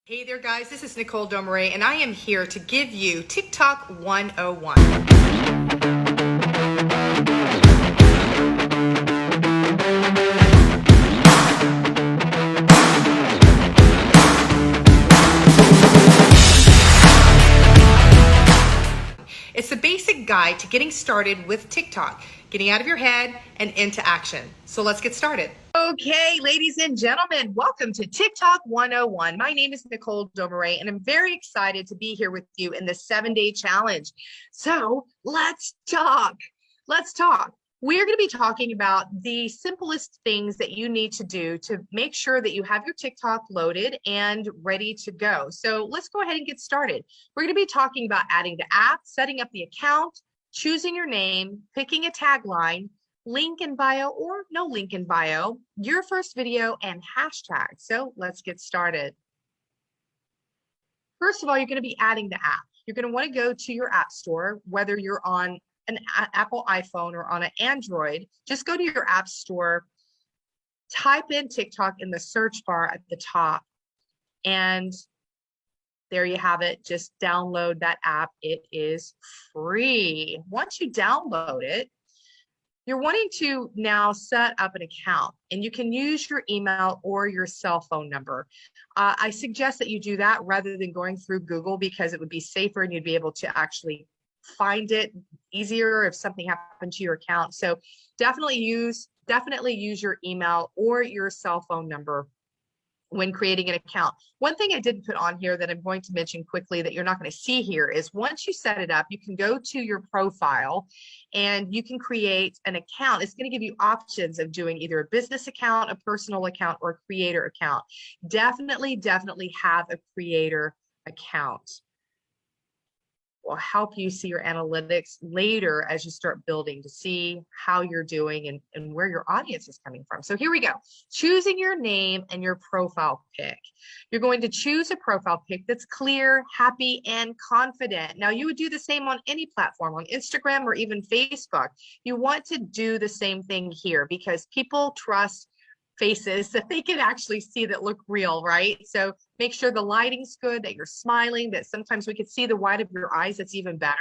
Hey there guys, this is Nicole Domeray and I am here to give you TikTok 101. It's the basic guide to getting started with TikTok, getting out of your head and into action. So let's get started. Okay, ladies and gentlemen, welcome to TikTok 101. My name is Nicole Domeray, and I'm very excited to be here with you in the 7-day challenge. So let's talk. Let's talk. We're going to be talking about the simplest things that you need to do to make sure that you have your TikTok loaded and ready to go. So let's go ahead and get started. We're going to be talking about adding the app, setting up the account, choosing your name, picking a tagline, link in bio or no link in bio, your first video, and hashtag. So let's get started. First of all, you're going to be adding the app. You're going to want to go to your app store, whether you're on an Apple iPhone or on an Android. Just go to your app store, type in TikTok in the search bar at the top, and there you have it. Just download that app. It is free. Once you download it, you're wanting to now set up an account, and you can use your email or your cell phone number. I suggest that you do that rather than going through Google, because it would be safer and you'd be able to actually find it easier if something happened to your account. So definitely use your email or your cell phone number when creating an account. One thing I didn't put on here that I'm going to mention quickly that you're not going to see here is once you set it up, you can go to your profile and you can create an account. It's going to give you options of doing either a business account, a personal account, or a creator account. Definitely have a creator account. Will help you see your analytics later as you start building to see how you're doing and where your audience is coming from. So here we go. Choosing your name and your profile pic. You're going to choose a profile pic that's clear, happy, and confident. Now, you would do the same on any platform, on Instagram or even Facebook. You want to do the same thing here because people trust faces that they can actually see that look real, right? So make sure the lighting's good, that you're smiling, that sometimes we can see the white of your eyes, that's even better.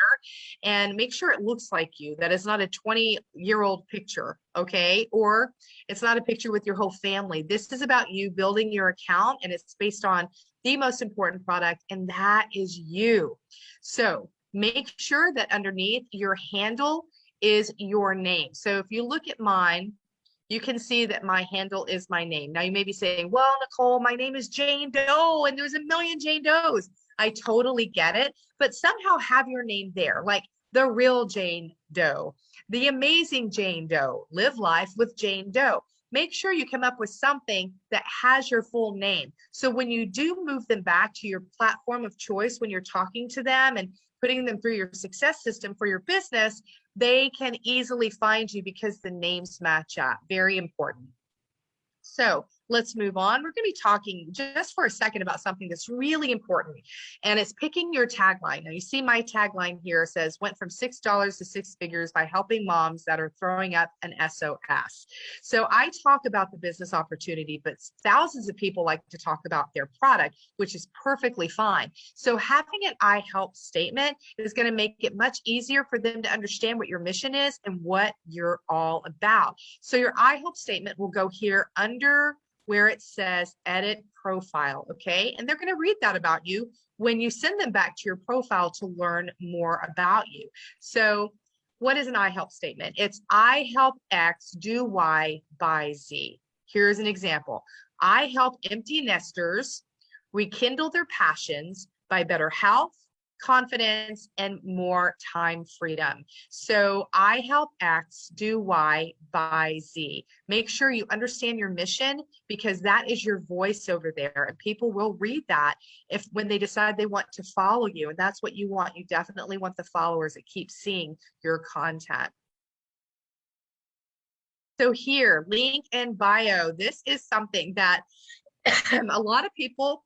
And make sure it looks like you, that it's not a 20-year-old picture, okay? Or it's not a picture with your whole family. This is about you building your account, and it's based on the most important product, and that is you. So make sure that underneath your handle is your name. So if you look at mine, you can see that my handle is my name. Now you may be saying, well, Nicole, my name is Jane Doe and there's a million Jane Does. I totally get it, but somehow have your name there, like the real Jane Doe, the amazing Jane Doe, live life with Jane Doe. Make sure you come up with something that has your full name. So when you do move them back to your platform of choice, when you're talking to them and putting them through your success system for your business, they can easily find you because the names match up. Very important. So let's move on. We're going to be talking just for a second about something that's really important, and it's picking your tagline. Now you see my tagline here says, went from $6 to 6 figures by helping moms that are throwing up an SOS. So I talk about the business opportunity, but thousands of people like to talk about their product, which is perfectly fine. So having an I help statement is going to make it much easier for them to understand what your mission is and what you're all about. So your I help statement will go here under where it says edit profile, okay? And they're going to read that about you when you send them back to your profile to learn more about you. So what is an I help statement? It's I help X do Y by Z. Here's an example. I help empty nesters rekindle their passions by better health, confidence, and more time freedom. So I help X do Y by Z. Make sure you understand your mission, because that is your voice over there, and people will read that when they decide they want to follow you, and that's what you want. You definitely want the followers that keep seeing your content. So here, link in bio. This is something that a lot of people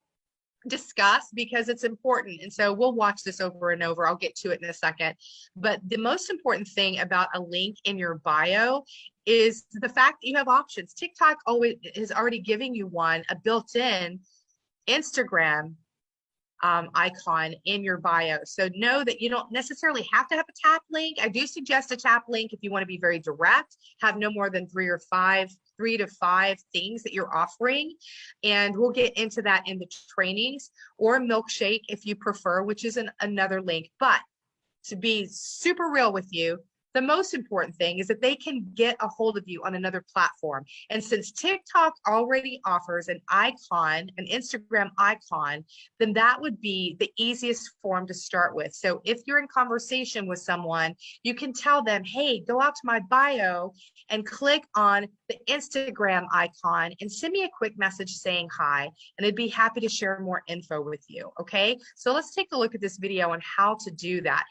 discuss because it's important. And so we'll watch this over and over. I'll get to it in a second. But the most important thing about a link in your bio is the fact that you have options. TikTok always is already giving you one, a built-in Instagram icon in your bio. So know that you don't necessarily have to have a tap link. I do suggest a tap link if you want to be very direct, have no more than 3 to 5 things that you're offering. And we'll get into that in the trainings, or Milkshake if you prefer, which is another link. But to be super real with you, the most important thing is that they can get a hold of you on another platform. And since TikTok already offers an icon, an Instagram icon, then that would be the easiest form to start with. So if you're in conversation with someone, you can tell them, hey, go out to my bio and click on the Instagram icon and send me a quick message saying hi, and I'd be happy to share more info with you. Okay, so let's take a look at this video on how to do that.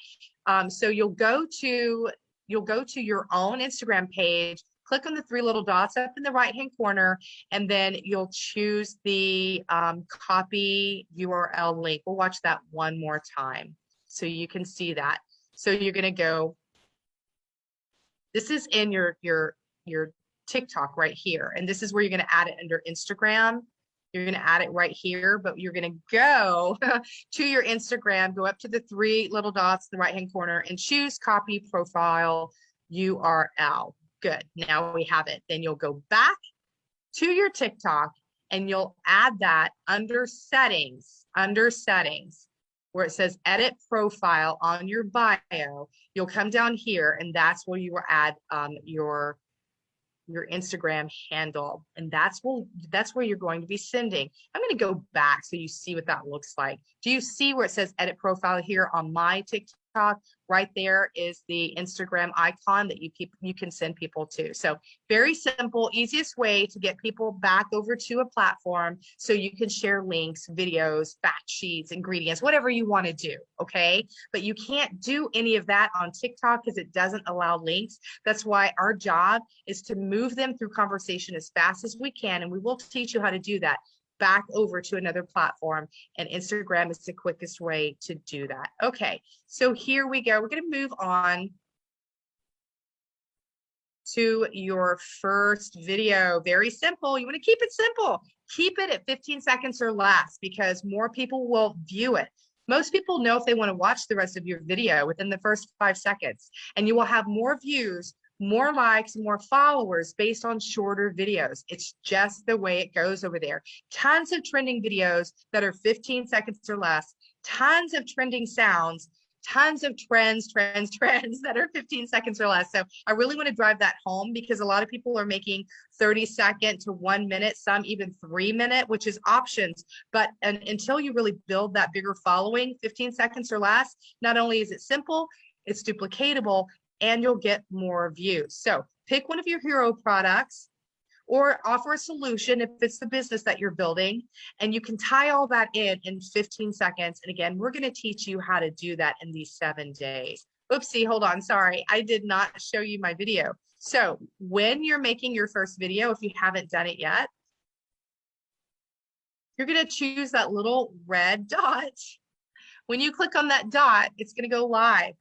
So you'll go to your own Instagram page, click on the 3 little dots up in the right-hand corner, and then you'll choose the copy URL link. We'll watch that one more time so you can see that. So you're going to go, this is in your TikTok right here, and this is where you're going to add it under Instagram. You're going to add it right here, but you're going to go to your Instagram, go up to the 3 little dots in the right-hand corner and choose copy profile URL. Good. Now we have it. Then you'll go back to your TikTok and you'll add that under settings, where it says edit profile on your bio. You'll come down here and that's where you will add your Instagram handle, and that's where you're going to be sending. I'm going to go back so you see what that looks like. Do you see where it says edit profile here on my TikTok? Right there is the Instagram icon that you can send people to. So very simple, easiest way to get people back over to a platform so you can share links, videos, fact sheets, ingredients, whatever you want to do, okay? But you can't do any of that on TikTok because it doesn't allow links. That's why our job is to move them through conversation as fast as we can, and we will teach you how to do that back over to another platform, and Instagram is the quickest way to do that. Okay, so here we go. We're going to move on to your first video. Very simple. You want to keep it simple. Keep it at 15 seconds or less because more people will view it. Most people know if they want to watch the rest of your video within the first 5 seconds, and you will have more views, more likes, more followers based on shorter videos. It's just the way it goes over there. Tons of trending videos that are 15 seconds or less, tons of trending sounds, tons of trends that are 15 seconds or less. So I really want to drive that home because a lot of people are making 30-second to 1 minute, some even 3-minute, which is options. But until you really build that bigger following, 15 seconds or less, not only is it simple, it's duplicatable, and you'll get more views. So pick one of your hero products or offer a solution if it's the business that you're building, and you can tie all that in 15 seconds. And again, we're going to teach you how to do that in these 7 days. Oopsie, hold on. Sorry, I did not show you my video. So when you're making your first video, if you haven't done it yet, you're going to choose that little red dot. When you click on that dot, it's going to go live,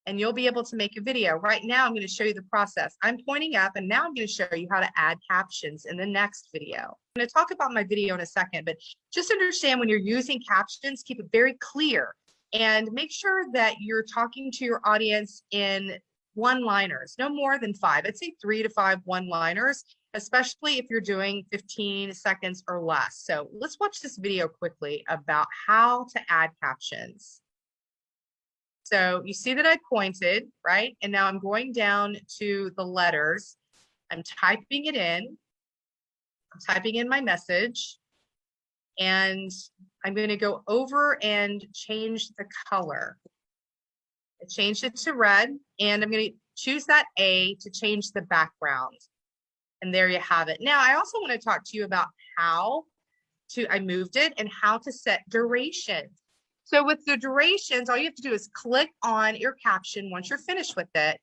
and you'll be able to make a video. Right now, I'm going to show you the process. I'm pointing up, and now I'm going to show you how to add captions in the next video. I'm going to talk about my video in a second, but just understand when you're using captions, keep it very clear and make sure that you're talking to your audience in one-liners, no more than 5. I'd say 3 to 5 one-liners, especially if you're doing 15 seconds or less. So let's watch this video quickly about how to add captions. So you see that I pointed, right? And now I'm going down to the letters. I'm typing it in. I'm typing in my message. And I'm going to go over and change the color. I changed it to red, and I'm going to choose that A to change the background. And there you have it. Now, I also want to talk to you about I moved it and how to set durations. So with the durations, all you have to do is click on your caption once you're finished with it,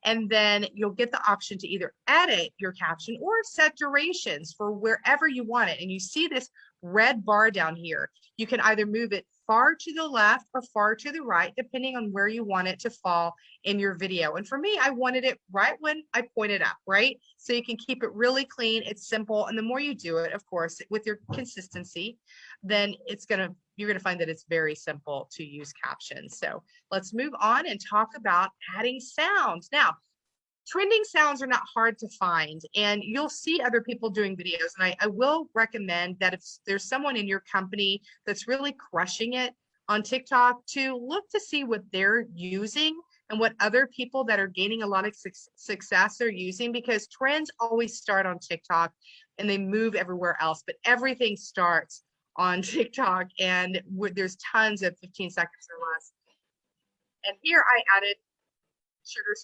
and then you'll get the option to either edit your caption or set durations for wherever you want it. And you see this red bar down here. You can either move it far to the left or far to the right, depending on where you want it to fall in your video. And for me, I wanted it right when I pointed up, right? So you can keep it really clean. It's simple. And the more you do it, of course, with your consistency, then it's going to you're going to find that it's very simple to use captions. So let's move on and talk about adding sounds. Now, trending sounds are not hard to find, and you'll see other people doing videos. And I will recommend that if there's someone in your company that's really crushing it on TikTok, to look to see what they're using and what other people that are gaining a lot of success are using, because trends always start on TikTok and they move everywhere else, but everything starts on TikTok, and there's tons of 15 seconds or less. And here I added sugar,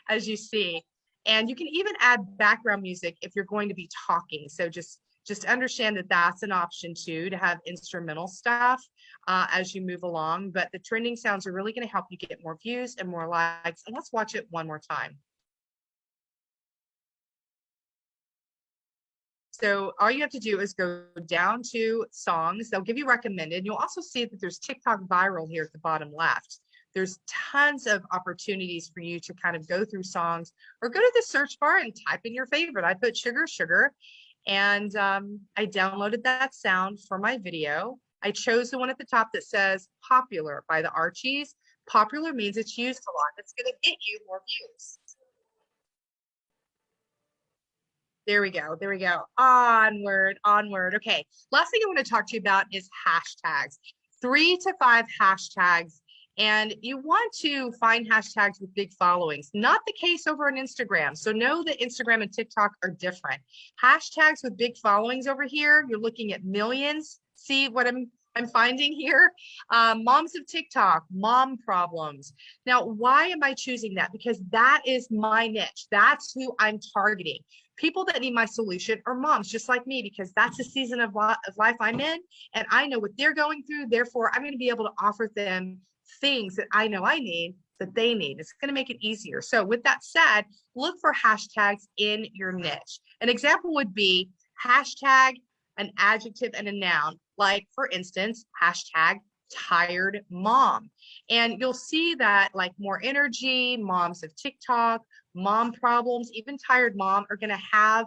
as you see. And you can even add background music if you're going to be talking. So just understand that that's an option too, to have instrumental stuff as you move along. But the trending sounds are really going to help you get more views and more likes. And let's watch it one more time. So all you have to do is go down to songs. They'll give you recommended. You'll also see that there's TikTok viral here at the bottom left. There's tons of opportunities for you to kind of go through songs, or go to the search bar and type in your favorite. I put sugar, sugar, and I downloaded that sound for my video. I chose the one at the top that says popular by the Archies. Popular means it's used a lot. It's going to get you more views. There we go. There we go. Onward, onward. Okay. Last thing I want to talk to you about is hashtags. 3 to 5 hashtags. And you want to find hashtags with big followings. Not the case over on Instagram. So know that Instagram and TikTok are different. Hashtags with big followings over here, you're looking at millions. See what I'm finding here? Moms of TikTok, mom problems. Now, why am I choosing that? Because that is my niche. That's who I'm targeting. People that need my solution are moms just like me, because that's the season of life I'm in, and I know what they're going through. Therefore, I'm going to be able to offer them things that I know I need, that they need. It's going to make it easier. So with that said, look for hashtags in your niche. An example would be hashtag an adjective and a noun, like for instance, hashtag tired mom. And you'll see that like more energy, moms of TikTok, mom problems, even tired mom are going to have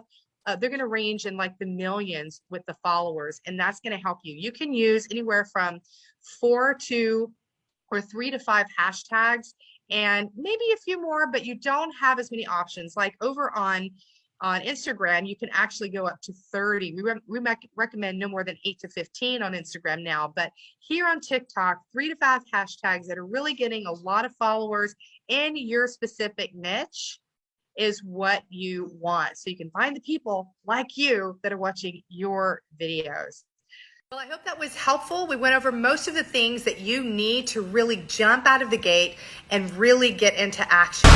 they're going to range in like the millions with the followers, and that's going to help you. You can use anywhere from 4 to or 3 to 5 hashtags, and maybe a few more, but you don't have as many options. Like over on Instagram, you can actually go up to 30. We recommend no more than 8 to 15 on Instagram now, but here on TikTok, 3 to 5 hashtags that are really getting a lot of followers in your specific niche is what you want. So you can find the people like you that are watching your videos. Well, I hope that was helpful. We went over most of the things that you need to really jump out of the gate and really get into action.